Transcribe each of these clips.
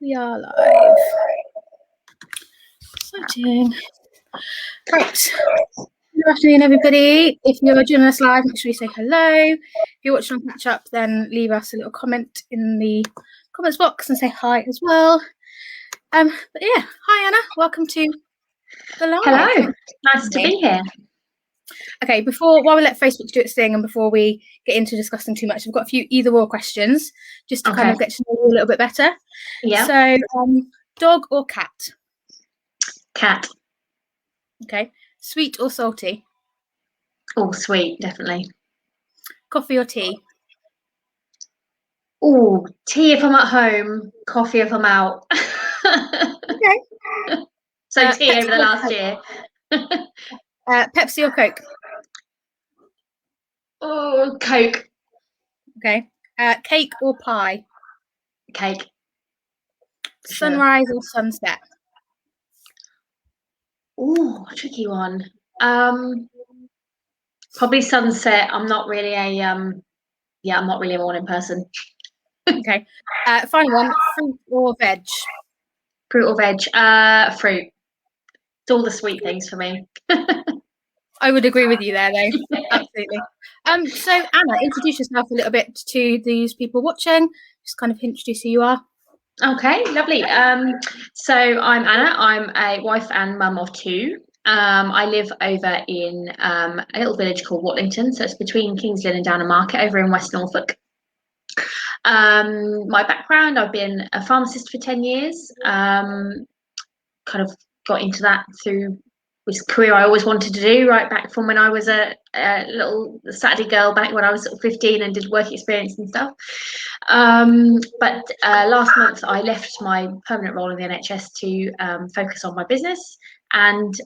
We are live. Exciting. Right. Good afternoon, everybody. If you're joining us live, make sure you say hello. If you're watching on catch up, then leave us a little comment in the comments box and say hi as well. But yeah, hi Anna. Welcome to the live. Hello. Nice to be here. Okay, while we let Facebook do its thing and before we get into discussing too much, I've got a few either or questions just to kind of get to know you a little bit better. Yeah. So, dog or cat? Cat. Okay. Sweet or salty? Oh, sweet, definitely. Coffee or tea? Oh, tea if I'm at home, coffee if I'm out. Okay. So tea over the last year. Pepsi or Coke? Oh, Coke. Okay. Cake or pie? Cake. Sunrise or sunset? Oh, tricky one. Probably sunset. I'm not really a morning person. Okay. Final one, fruit or veg? Fruit or veg? Fruit. It's all the sweet things for me. I would agree with you there, though. Absolutely. So Anna, introduce yourself a little bit to these people watching. Just kind of introduce who you are. Okay, lovely. So I'm Anna. I'm a wife and mum of two. I live over in a little village called Watlington, so it's between Kings Lynn and Downham Market over in West Norfolk. My background, I've been a pharmacist for 10 years. Kind of got into that through this career I always wanted to do, right back from when I was a little Saturday girl, back when I was sort of 15 and did work experience and stuff. But last month I left my permanent role in the NHS to focus on my business, and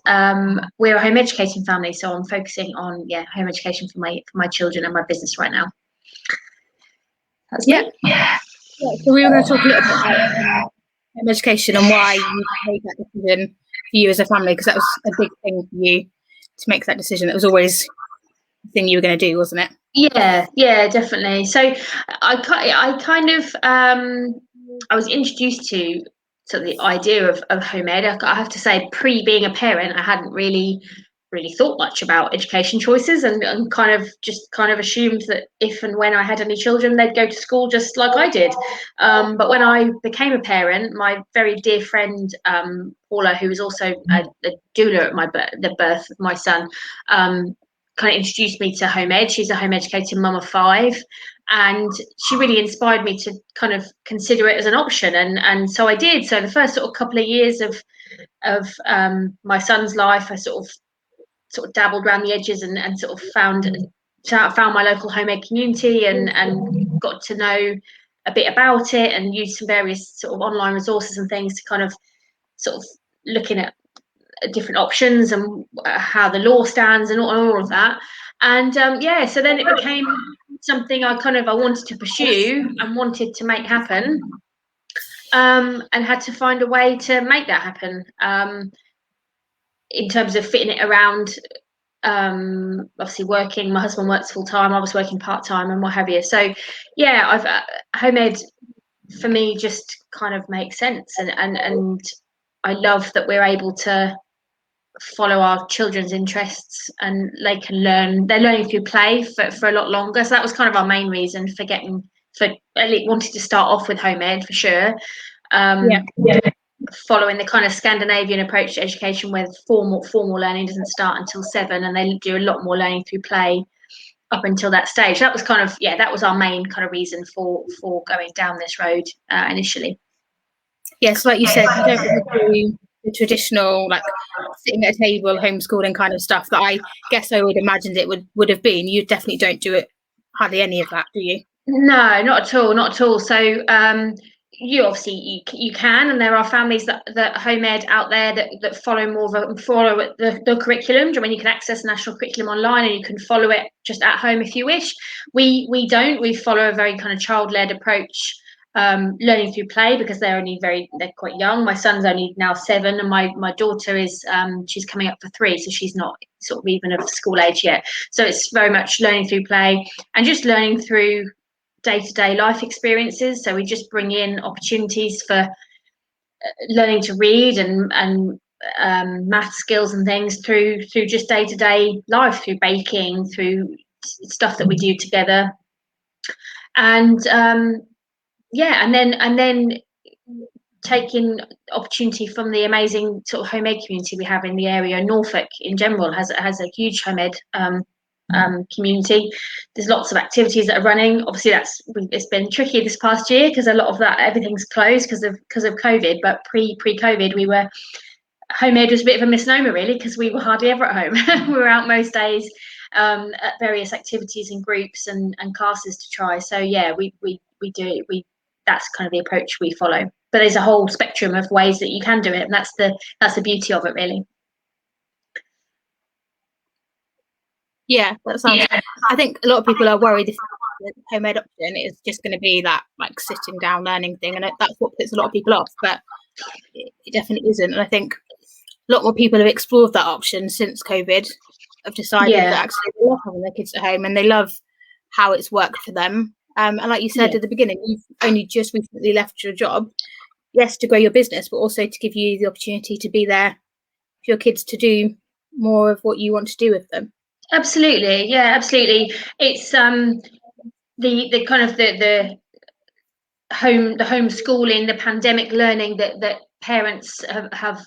we're a home educating family, so I'm focusing on home education for my children and my business right now. That's me. Yeah. So we were going to talk a little bit about home education and why you made that decision for you as a family, because that was a big thing for you to make that decision. It was always the thing you were going to do, wasn't it? Yeah, definitely. So I kind of I was introduced to the idea of home ed. I have to say, pre being a parent, I hadn't really thought much about education choices, and kind of assumed that if and when I had any children, they'd go to school just like I did. But when I became a parent, my very dear friend Paula, who was also a doula at the birth of my son, kind of introduced me to home ed. She's a home educating mum of 5, and she really inspired me to kind of consider it as an option, and so I did. So the first sort of couple of years of my son's life, I sort of dabbled around the edges and sort of found my local home ed community and got to know a bit about it, and used some various sort of online resources and things to kind of sort of looking at different options and how the law stands and all of that. And so then it became something I wanted to pursue and wanted to make happen, and had to find a way to make that happen, in terms of fitting it around obviously working. My husband works full time, I was working part time and what have you. So I've home ed for me just kind of makes sense, and I love that we're able to follow our children's interests, and they can learn. They're learning through play for a lot longer. So that was kind of our main reason for wanting to start off with home ed for sure. Following the kind of Scandinavian approach to education, where formal learning doesn't start until 7, and they do a lot more learning through play up until that stage. That was kind of that was our main kind of reason for going down this road initially. Yes, like you said, you don't really do the traditional like sitting at a table, homeschooling kind of stuff that I guess I would imagined it would have been. You definitely don't do it hardly any of that, do you? No, not at all. So you obviously you can, and there are families that home ed out there that follow the curriculum. I mean, you can access national curriculum online, and you can follow it just at home if you wish. We don't. We follow a very kind of child-led approach, learning through play, because they're quite young. My son's only now 7, and my daughter is she's coming up for 3, so she's not sort of even of school age yet. So it's very much learning through play and just learning through day-to-day life experiences. So we just bring in opportunities for learning to read and math skills and things through just day-to-day life, through baking, through stuff that we do together. And and then taking opportunity from the amazing sort of home ed community we have in the area. Norfolk in general has a huge home ed community. There's lots of activities that are running. Obviously, it's been tricky this past year because a lot of that, everything's closed because of COVID. But pre-COVID, home ed was a bit of a misnomer really, because we were hardly ever at home. We were out most days at various activities and groups and classes to try. So yeah, we do it. That's kind of the approach we follow. But there's a whole spectrum of ways that you can do it, and that's the beauty of it, really. Yeah, that sounds. I think a lot of people are worried if the home ed option is just going to be that like sitting down learning thing, and that's what puts a lot of people off. But it definitely isn't, and I think a lot more people have explored that option since COVID. Have decided that actually they love having their kids at home and they love how it's worked for them. And like you said at the beginning, you've only just recently left your job, yes, to grow your business, but also to give you the opportunity to be there for your kids to do more of what you want to do with them. Absolutely, yeah, absolutely. It's the kind of the homeschooling, the pandemic learning that parents have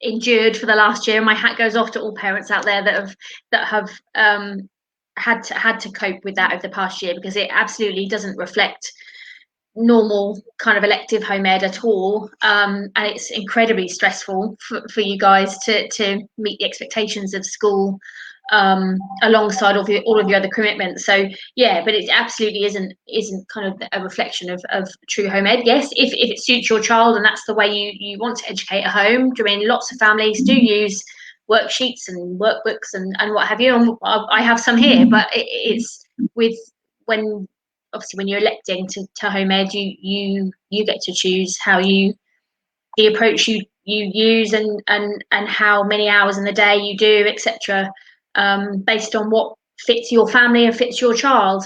endured for the last year. My hat goes off to all parents out there that have had to cope with that over the past year, because it absolutely doesn't reflect normal kind of elective home ed at all, and it's incredibly stressful for you guys to meet the expectations of school alongside all of your other commitments. So yeah, but it absolutely isn't kind of a reflection of true home ed. Yes, if it suits your child and that's the way you want to educate at home. I mean, lots of families do use worksheets and workbooks and what have you, and I have some here, but it's when you're electing to home ed, you get to choose the approach you use and how many hours in the day you do, etc., based on what fits your family and fits your child.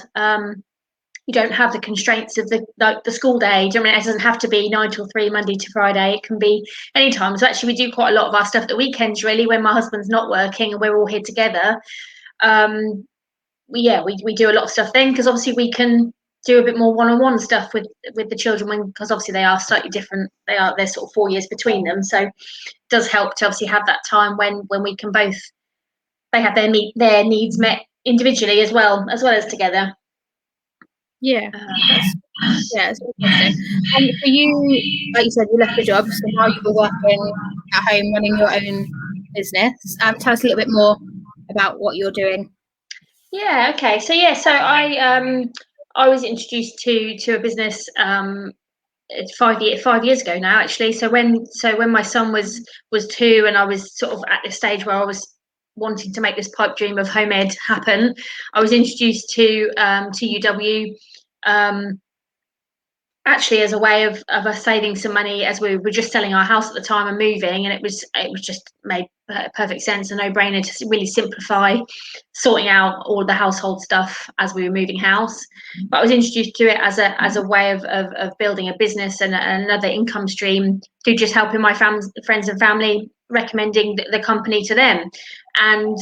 You don't have the constraints of the school day. I mean, it doesn't have to be 9 till 3, Monday to Friday. It can be any time. So actually, we do quite a lot of our stuff at the weekends, really, when my husband's not working and we're all here together. We do a lot of stuff then, because obviously we can do a bit more one-on-one stuff with the children, because obviously they are slightly different. There's sort of 4 years between them, so it does help to obviously have that time when we can both, they have their needs met individually as well as together. Yeah, it's interesting. And for you, like you said, you left your job, so now you're working at home, running your own business. Tell us a little bit more about what you're doing. Yeah. Okay. So I was introduced to a business 5 years ago now, actually. So when my son was 2 and I was sort of at this stage where I was wanting to make this pipe dream of home ed happen, I was introduced to UW. Actually, as a way of us saving some money, as we were just selling our house at the time and moving, and it was just made perfect sense, a no-brainer to really simplify sorting out all of the household stuff as we were moving house. But I was introduced to it as a way of building a business and another income stream through just helping my friends and family, recommending the company to them, and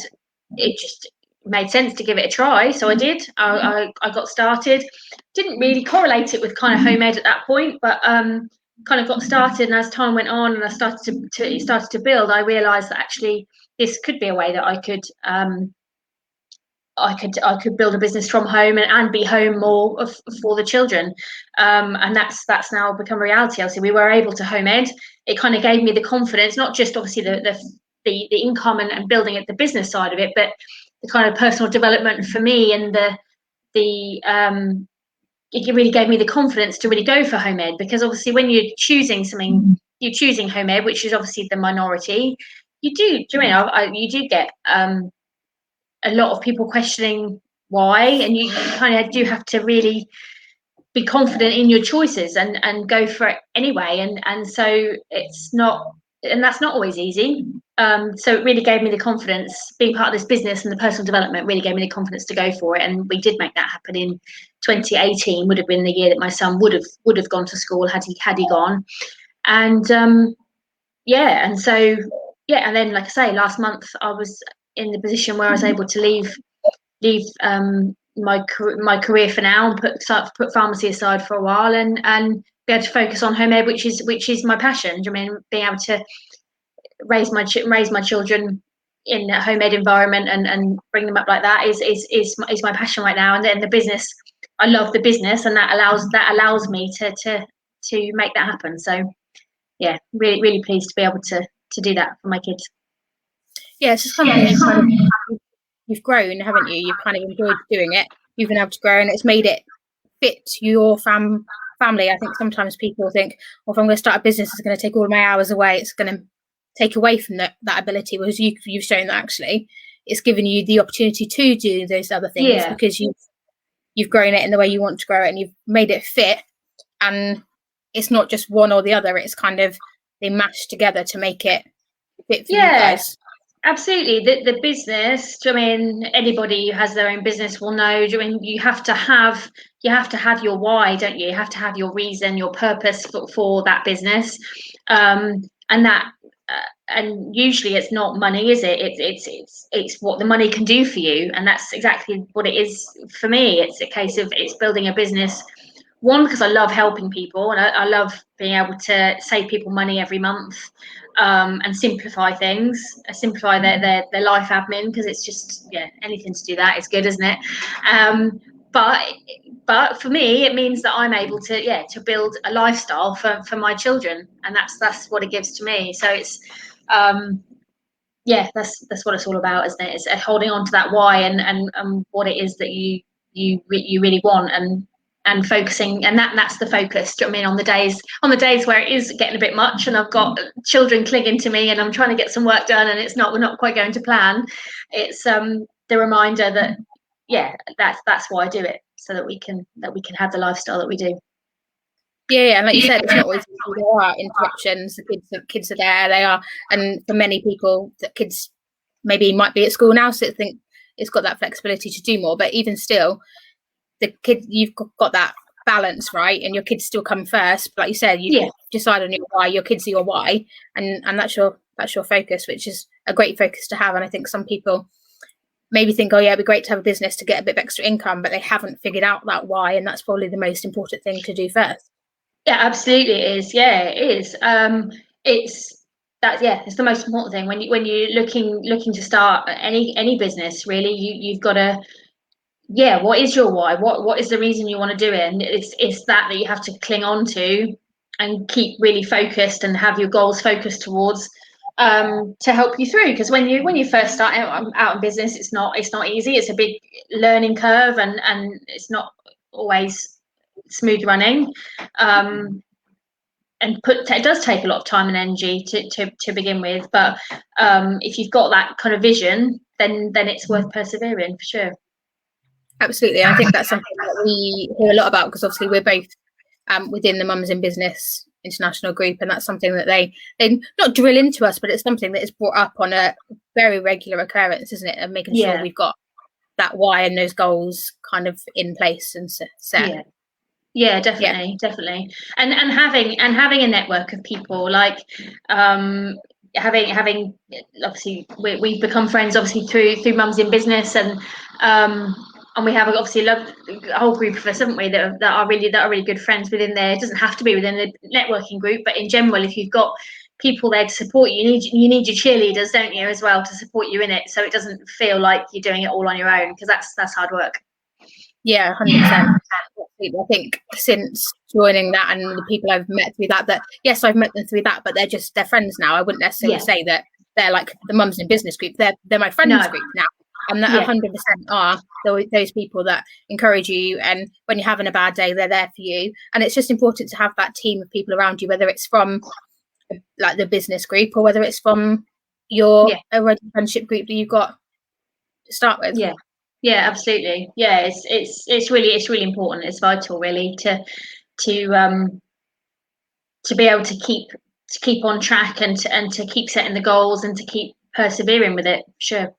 it just made sense to give it a try. So I did. I got started. Didn't really correlate it with kind of home ed at that point, but kind of got started. And as time went on and I started to build, I realised that actually this could be a way that I could build a business from home and be home more for the children, and that's now become a reality. Obviously, we were able to home ed. It kind of gave me the confidence, not just obviously the income and building at the business side of it, but the kind of personal development for me, and it really gave me the confidence to really go for home ed, because obviously when you're choosing something, you're choosing home ed, which is obviously the minority. You do get a lot of people questioning why, and you kind of do have to really be confident in your choices and go for it anyway, and so that's not always easy. So it really gave me the confidence. Being part of this business and the personal development really gave me the confidence to go for it, and we did make that happen in 2018. Would have been the year that my son would have gone to school had he gone. And and so and then, like I say, last month I was in the position where I was able to leave my career for now and put pharmacy aside for a while, and be able to focus on home ed, which is my passion. I mean, being able to raise my children in a home ed environment and bring them up like that is my passion right now. And then the business, I love the business, and that allows me to make that happen. So yeah, really pleased to be able to do that for my kids. Yeah, it's just something you've grown, haven't you? You've kind of enjoyed doing it. You've been able to grow, and it's made it fit your family. I think sometimes people think, well, if I'm going to start a business, it's going to take all of my hours away. It's going to take away from that ability. Whereas you've shown that actually it's given you the opportunity to do those other things because you've grown it in the way you want to grow it, and you've made it fit. And it's not just one or the other. It's kind of they mash together to make it fit for you guys. Absolutely. The business, I mean, anybody who has their own business will know, I mean, you have to have your why, don't you? You have to have your reason, your purpose for that business. And usually it's not money, is it? It's what the money can do for you. And that's exactly what it is for me. It's a case of it's building a business. One, because I love helping people, and I love being able to save people money every month, and simplify things, simplify their life admin, because it's just anything to do that is good, isn't it? But for me, it means that I'm able to build a lifestyle for my children, and that's what it gives to me. So it's that's what it's all about, isn't it? It's holding on to that why and what it is that you really want, and focusing, and that's the focus. Do you know what I mean? On the days where it is getting a bit much and I've got children clinging to me and I'm trying to get some work done and we're not quite going to plan, it's the reminder that that's why I do it, so that we can have the lifestyle that we do. Yeah, and like you said, it's not always easy. There are interruptions. The kids are there. They are, and for many people, the kids maybe might be at school now, so they think it's got that flexibility to do more. But even still, the kid, you've got that balance, right? And your kids still come first. But like you said, you decide on your why. Your kids are your why, and that's your focus, which is a great focus to have. And I think some people maybe think, oh yeah, it'd be great to have a business to get a bit of extra income, but they haven't figured out that why, and that's probably the most important thing to do first. Yeah, absolutely it is. Yeah, it is. It's the most important thing when you're looking to start any business. Really, you've got to what is your why? What is the reason you want to do it? And it's that you have to cling on to and keep really focused and have your goals focused towards, to help you through. Because when you first start out in business, it's not easy. It's a big learning curve, and it's not always smooth running. And it does take a lot of time and energy to begin with, but if you've got that kind of vision, then it's worth persevering, for sure. Absolutely. I think that's something that we hear a lot about, because obviously we're both within the Mums in Business International Group, and that's something that they not drill into us, but it's something that is brought up on a very regular occurrence, isn't it? And making sure we've got that why and those goals kind of in place and set. Yeah, definitely. And having a network of people, like having obviously we've become friends obviously through Mums in Business, and we have obviously a whole group of us, haven't we, that are really good friends within there. It doesn't have to be within the networking group, but in general, if you've got people there to support you, you need your cheerleaders, don't you, as well, to support you in it, so it doesn't feel like you're doing it all on your own, because that's hard work. Yeah, 100%. I think since joining that, and the people I've met through that yes, I've met them through that, but they're friends now. I wouldn't necessarily say that they're like the Mums in Business group. They're my friends group now, and that 100% are those people that encourage you, and when you're having a bad day, they're there for you. And it's just important to have that team of people around you, whether it's from like the business group or whether it's from your already friendship group that you've got to start with. Yeah, absolutely. Yeah, it's really important. It's vital, really, to be able to keep on track and to keep setting the goals and to keep persevering with it. Sure.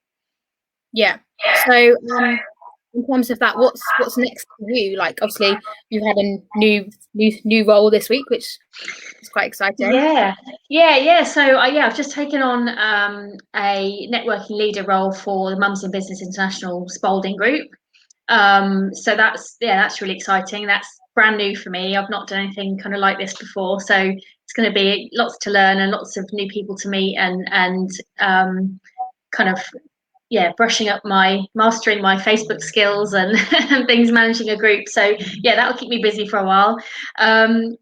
Yeah. So in terms of that, what's next for you? Like, obviously, you've had a new role this week, which is quite exciting. Yeah. So I've just taken on a networking leader role for the Mums in Business International Spalding Group. So that's really exciting. That's brand new for me. I've not done anything kind of like this before, so it's going to be lots to learn and lots of new people to meet and kind of brushing up mastering my Facebook skills and, and things, managing a group. So that'll keep me busy for a while. Building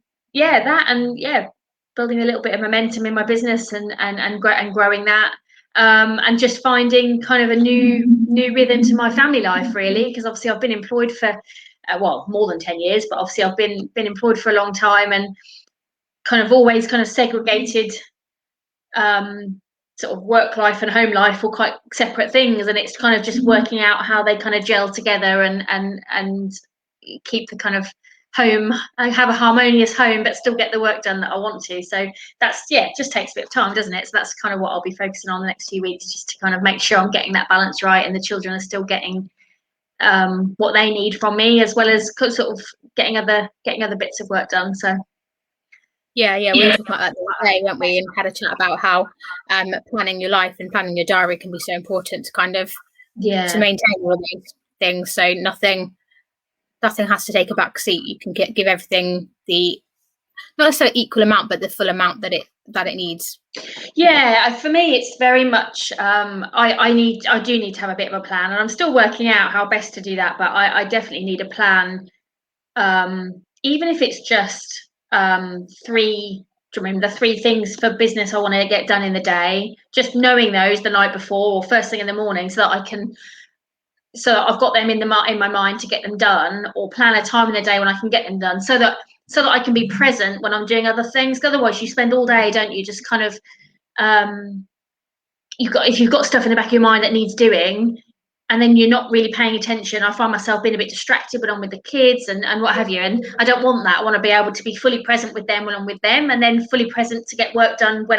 a little bit of momentum in my business and growing that. And just finding kind of a new rhythm to my family life, really, because obviously I've been employed for more than 10 years, but obviously I've been employed for a long time and kind of always kind of segregated sort of work life and home life were quite separate things, and it's kind of just working out how they kind of gel together and keep the kind of home, I have a harmonious home but still get the work done that I want to. So that's it just takes a bit of time, doesn't it? So that's kind of what I'll be focusing on the next few weeks, just to kind of make sure I'm getting that balance right and the children are still getting what they need from me, as well as sort of getting other bits of work done. So we were talking about that the other day, weren't we, and had a chat about how planning your life and planning your diary can be so important to kind of to maintain all of these things. So nothing has to take a back seat. You can give everything the not necessarily equal amount, but the full amount that it needs. For me it's very much I do need to have a bit of a plan, and I'm still working out how best to do that, but I definitely need a plan, even if it's just three. Do you remember the three things for business I want to get done in the day? Just knowing those the night before or first thing in the morning, so that I've got them in my mind to get them done, or plan a time in the day when I can get them done, so that I can be present when I'm doing other things. Otherwise, you spend all day, don't you, just kind of if you've got stuff in the back of your mind that needs doing, and then you're not really paying attention. I find myself being a bit distracted when I'm with the kids and what have you. And I don't want that. I want to be able to be fully present with them when I'm with them, and then fully present to get work done when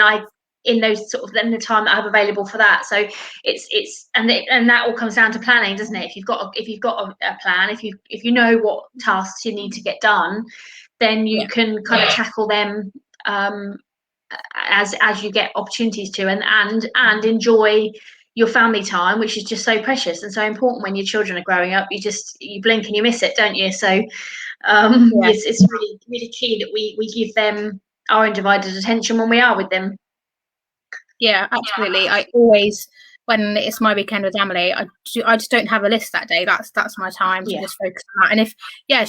in those sort of then the time that I have available for that. So and that all comes down to planning, doesn't it? If you've got a plan, if you know what tasks you need to get done, then you can kind of tackle them as you get opportunities to, and enjoy your family time, which is just so precious and so important when your children are growing up. You blink and you miss it, don't you? So it's really, really key that we give them our undivided attention when we are with them. Yeah, absolutely. I always, when it's my weekend with Emily, I just don't have a list that day. That's my time to just focus on that. And if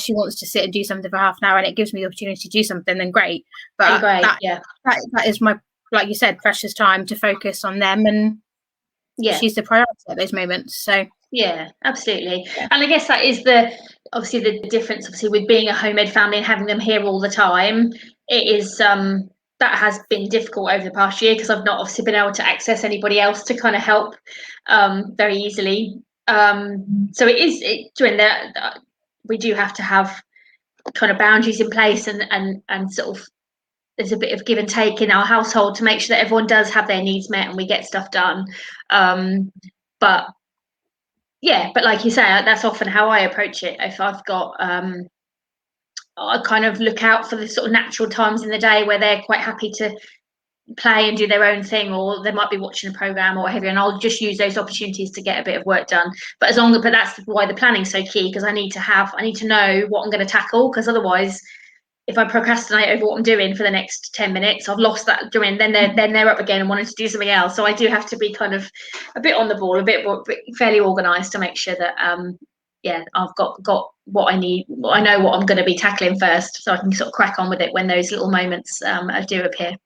she wants to sit and do something for half an hour and it gives me the opportunity to do something, then great. But that is my, like you said, precious time to focus on them, and she's the priority at those moments. So absolutely. And I guess that is obviously the difference, obviously, with being a home ed family and having them here all the time. It is that has been difficult over the past year, because I've not obviously been able to access anybody else to kind of help very easily. So during that, we do have to have kind of boundaries in place, and sort of there's a bit of give and take in our household to make sure that everyone does have their needs met and we get stuff done. But like you say, that's often how I approach it. If I've got I kind of look out for the sort of natural times in the day where they're quite happy to play and do their own thing, or they might be watching a program or whatever, and I'll just use those opportunities to get a bit of work done. But that's why the planning's so key, because I need to know what I'm going to tackle, because otherwise, if I procrastinate over what I'm doing for the next 10 minutes, I've lost that doing. Then they're up again and wanting to do something else. So I do have to be kind of a bit on the ball, a bit fairly organised, to make sure that I've got what I need. I know what I'm going to be tackling first, so I can sort of crack on with it when those little moments do appear.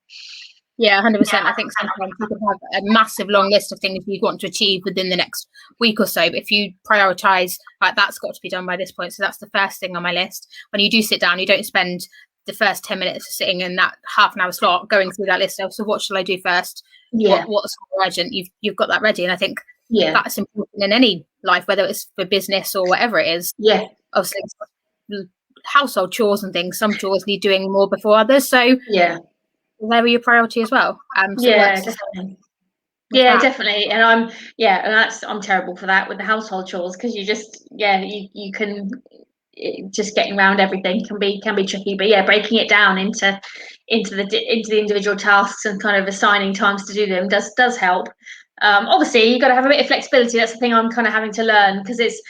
Yeah, 100%. I think sometimes you can have a massive long list of things you want to achieve within the next week or so. But if you prioritise, like, that's got to be done by this point, so that's the first thing on my list. When you do sit down, you don't spend the first 10 minutes sitting in that half an hour slot going through that list of, so what shall I do first? What's urgent? You've got that ready. And I think that's important in any life, whether it's for business or whatever it is. Obviously, household chores and things, some chores need doing more before others. So there are your priority as well. Definitely. Yeah, definitely. And I'm terrible for that with the household chores, because you can just getting around everything can be tricky. But yeah, breaking it down into the individual tasks and kind of assigning times to do them does help. Obviously, you've got to have a bit of flexibility. That's the thing I'm kind of having to learn, because it's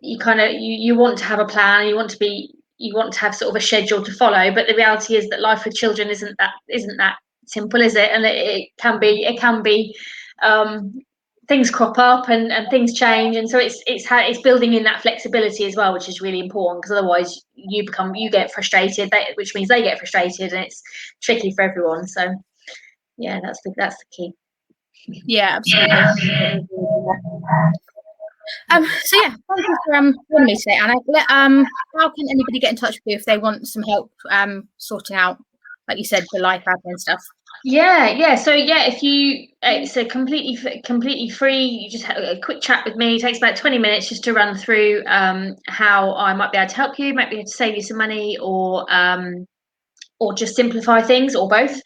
you want to have a plan, you want to have sort of a schedule to follow, but the reality is that life with children isn't that simple, is it? And it can be things crop up, and things change, and so it's building in that flexibility as well, which is really important, because otherwise you get frustrated, which means they get frustrated, and it's tricky for everyone. So yeah, that's the key. Yeah, absolutely. So yeah, thank you for joining me today, Anna. How can anybody get in touch with you if they want some help sorting out, like you said, the life admin stuff? Yeah. So yeah, if you it's a completely free. You just have a quick chat with me. It takes about 20 minutes just to run through how I might be able to help you, might be able to save you some money, or just simplify things, or both.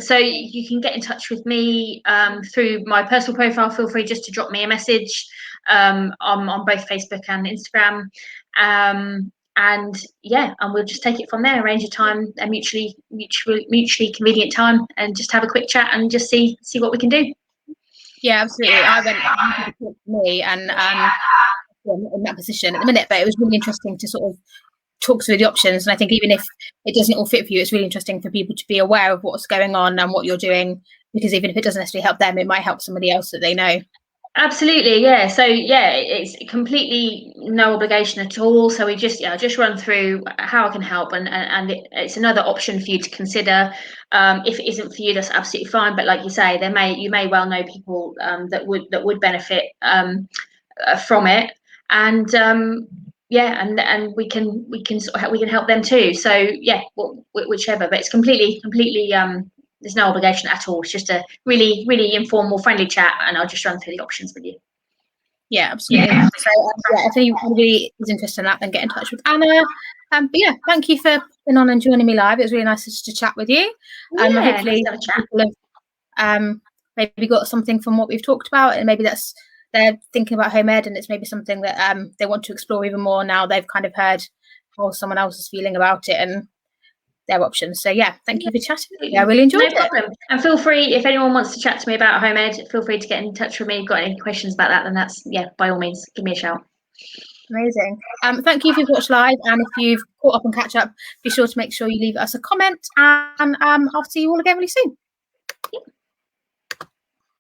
So you can get in touch with me through my personal profile. Feel free just to drop me a message on both Facebook and Instagram. And we'll just take it from there. Arrange a time, a mutually convenient time, and just have a quick chat and just see what we can do. Yeah, absolutely. I went to me and in that position at the minute, but it was really interesting to sort of talk through the options. And I think even if it doesn't all fit for you, it's really interesting for people to be aware of what's going on and what you're doing, because even if it doesn't necessarily help them, it might help somebody else that they know. Absolutely, yeah. So yeah, it's completely no obligation at all. So we just run through how I can help, and it's another option for you to consider. If it isn't for you, that's absolutely fine. But like you say, you may well know people that would benefit from it, and and we can help them too. So yeah, whichever. But it's completely there's no obligation at all. It's just a really, really informal, friendly chat, and I'll just run through the options with you. Yeah, absolutely. So if anybody is interested in that, then get in touch with Anna. But yeah, thank you for being on and joining me live. It was really nice just to chat with you. Hopefully people have maybe got something from what we've talked about, and maybe they're thinking about home ed, and it's maybe something that they want to explore even more now they've kind of heard how someone else is feeling about it and their options. So yeah, thank you for chatting with me. I really enjoyed it. No problem. And feel free, if anyone wants to chat to me about home ed, feel free to get in touch with me. If you've got any questions about that, then by all means, give me a shout. Amazing. Thank you if you've watched live, and if you've caught up and catch up, be sure to make sure you leave us a comment, and I'll see you all again really soon.